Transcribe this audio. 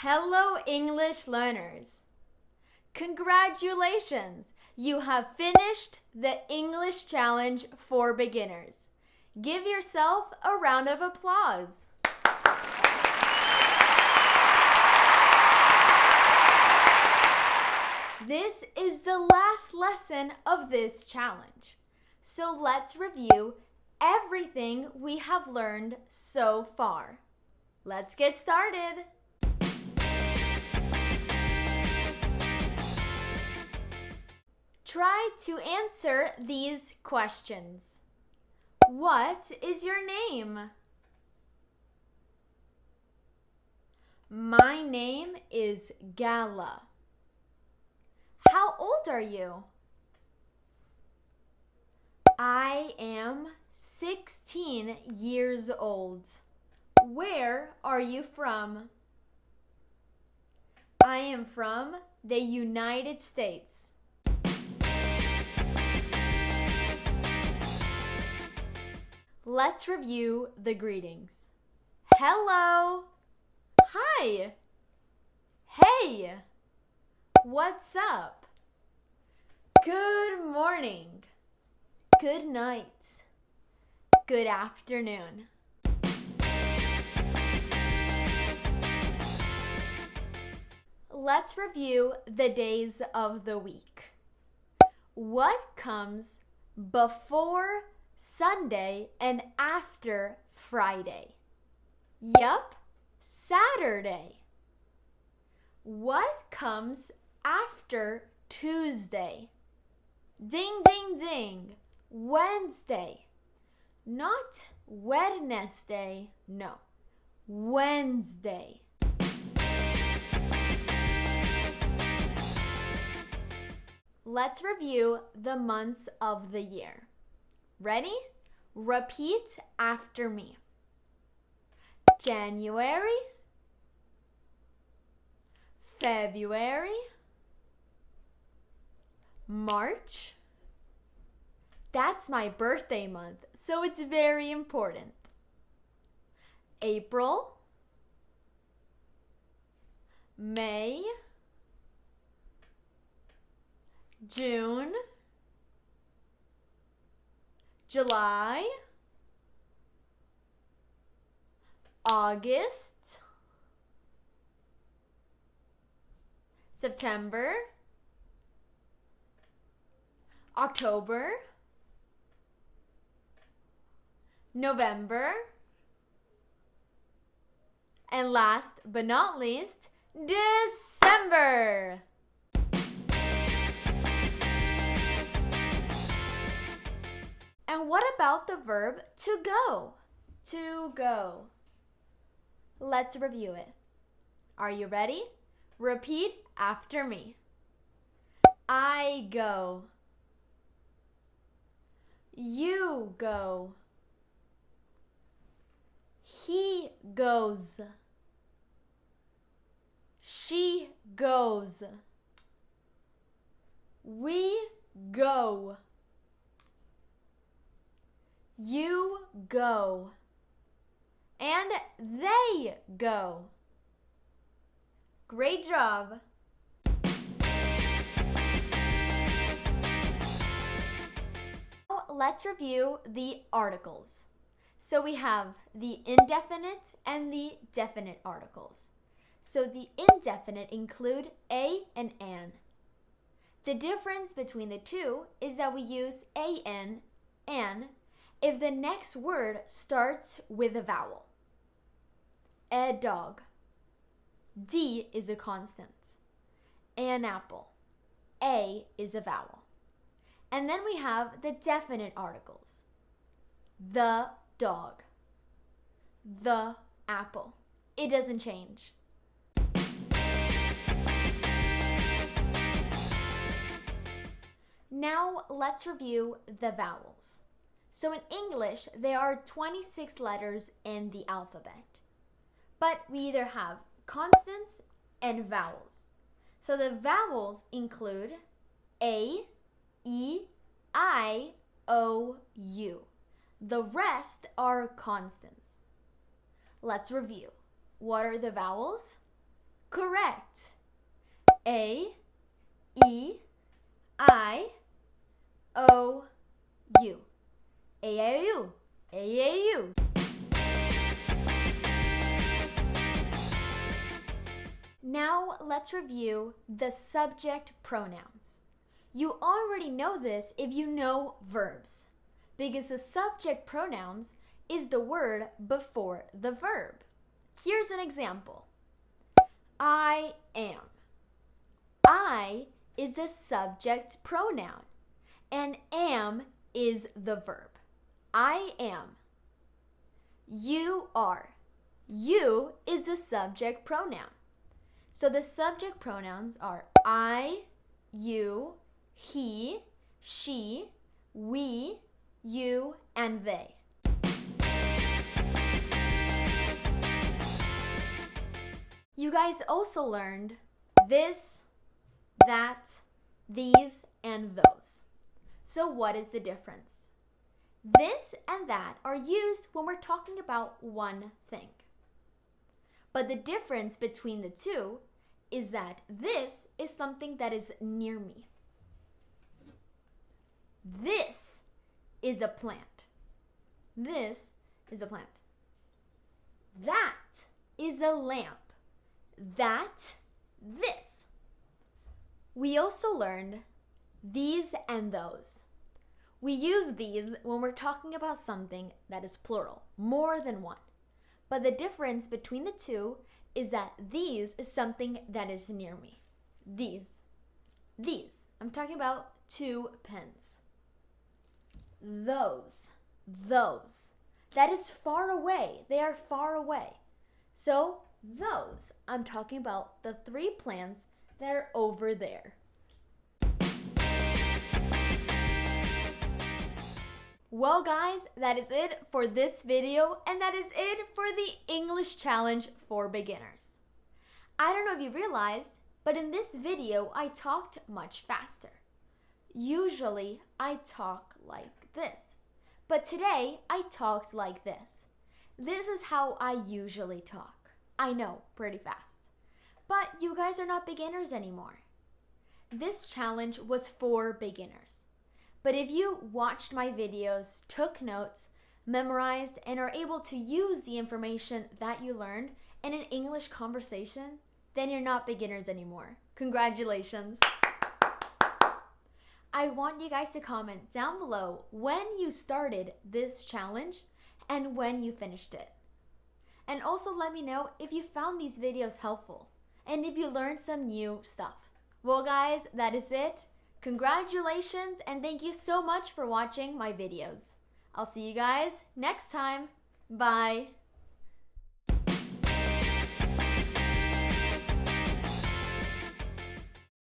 Hello, English learners! Congratulations! You have finished the English Challenge for Beginners. Give yourself a round of applause. This is the last lesson of this challenge. So let's review everything we have learned so far. Let's get started. Try to answer these questions. What is your name? My name is Gala. How old are you? I am 16 years old. Where are you from? I am from the United States. Let's review the greetings. Hello. Hi. Hey. What's up? Good morning. Good night. Good afternoon. Let's review the days of the week. What comes before Sunday and after Friday? Yup, Saturday. What comes after Tuesday? Ding, ding, ding. Wednesday. Not Wednesday, no. Wednesday. Let's review the months of the year. Ready? Repeat after me. January, February, March. That's my birthday month, so it's very important. April, May, June, July, August, September, October, November, and last but not least, December. And what about the verb to go? To go. Let's review it. Are you ready? Repeat after me. I go. You go. He goes. She goes. We go. You go. And they go. Great job! Now let's review the articles. So we have the indefinite and the definite articles. So the indefinite include a and an. The difference between the two is that we use an, if the next word starts with a vowel. A dog. D is a constant. An apple. A is a vowel. And then we have the definite articles. The dog. The apple. It doesn't change. Now let's review the vowels. So in English, there are 26 letters in the alphabet. But we either have consonants and vowels. So the vowels include A, E, I, O, U. The rest are constants. Let's review. What are the vowels? Correct. A, E, I, O, U. A-I-O-U. A-I-O-U. Now let's review the subject pronouns. You already know this if you know verbs, because the subject pronouns is the word before the verb. Here's an example. I am. I is the subject pronoun, and am is the verb. I am. You are. You is the subject pronoun. So the subject pronouns are I, you, he, she, we, you, and they. You guys also learned this, that, these, and those. So what is the difference? This and that are used when we're talking about one thing. But the difference between the two is that this is something that is near me. This is a plant. This is a plant. That is a lamp. That, this. We also learned these and those. We use these when we're talking about something that is plural, more than one. But the difference between the two is that these is something that is near me. These. I'm talking about 2 pens. Those. That is far away. They are far away. So those, I'm talking about the 3 plants that are over there. Well guys, that is it for this video, and that is it for the English challenge for beginners. I don't know if you realized, but in this video I talked much faster. Usually I talk like this, but today I talked like this. This is how I usually talk. I know, pretty fast. But you guys are not beginners anymore. This challenge was for beginners. But if you watched my videos, took notes, memorized, and are able to use the information that you learned in an English conversation, then you're not beginners anymore. Congratulations. I want you guys to comment down below when you started this challenge and when you finished it. And also let me know if you found these videos helpful and if you learned some new stuff. Well guys, that is it. Congratulations and thank you so much for watching my videos. I'll see you guys next time. Bye.